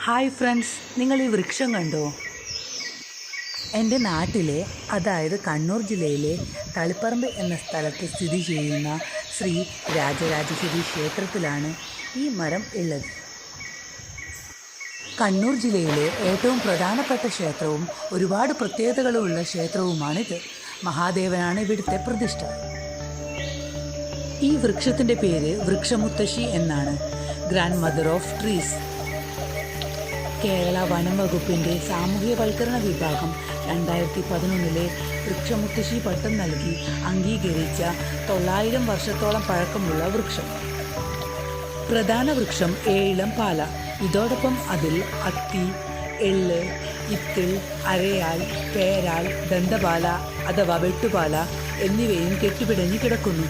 Hi friends, നിങ്ങൾ ഈ വൃക്ഷം കണ്ടോ? എൻ്റെ നാട്ടിലെ, അതായത് കണ്ണൂർ ജില്ലയിലെ തളിപ്പറമ്പ് എന്ന സ്ഥലത്ത് സ്ഥിതി ചെയ്യുന്ന ശ്രീ രാജരാജേശ്വരി ക്ഷേത്രത്തിലാണ് ഈ മരം ഉള്ളത്. കണ്ണൂർ ജില്ലയിലെ ഏറ്റവും പ്രധാനപ്പെട്ട ക്ഷേത്രവും ഒരുപാട് പ്രത്യേകതകളുള്ള ക്ഷേത്രവുമാണിത്. മഹാദേവനാണ് ഇവിടുത്തെ പ്രതിഷ്ഠ. ഈ വൃക്ഷത്തിൻ്റെ പേര് വൃക്ഷമുത്തശ്ശി എന്നാണ്, grand mother of trees. Kerala വനം വകുപ്പിൻ്റെ സാമൂഹ്യവൽക്കരണ വിഭാഗം 2011 വൃക്ഷമുത്തശ്ശി പട്ടം നൽകി അംഗീകരിച്ച 900 വർഷത്തോളം പഴക്കമുള്ള വൃക്ഷം. പ്രധാന വൃക്ഷം ഏഴിലം പാല. ഇതോടൊപ്പം അതിൽ അത്തി, എള്ള്, ഇത്തിൾ, അരയാൽ, പേരാൽ, ദന്തപാല അഥവാ വെട്ടുപാല എന്നിവയും കെട്ടിപ്പിടഞ്ഞു കിടക്കുന്നു.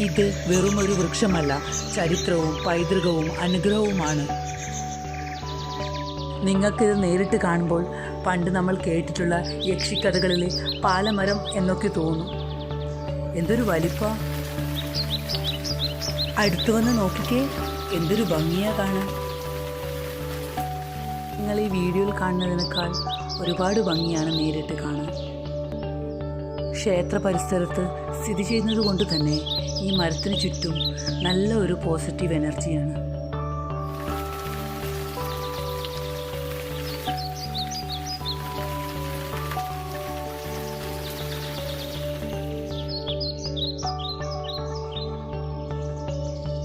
ഇത് വെറുമൊരു വൃക്ഷമല്ല, ചരിത്രവും പൈതൃകവും അനുഗ്രഹവുമാണ്. നിങ്ങൾക്കിത് നേരിട്ട് കാണുമ്പോൾ പണ്ട് നമ്മൾ കേട്ടിട്ടുള്ള യക്ഷിക്കഥകളിലെ പാലമരം എന്നൊക്കെ തോന്നും. എന്തൊരു വലിപ്പം! അടുത്തു വന്ന് നോക്കിക്കേ, എന്തൊരു ഭംഗിയാ കാണാൻ. നിങ്ങൾ ഈ വീഡിയോയിൽ കാണുന്നതിനേക്കാൾ ഒരുപാട് ഭംഗിയാണ് നേരിട്ട് കാണാൻ. ക്ഷേത്ര പരിസരത്ത് സ്ഥിതി ചെയ്യുന്നത് കൊണ്ട് തന്നെ ഈ മരത്തിന് ചുറ്റും നല്ല ഒരു പോസിറ്റീവ് എനർജിയാണ്.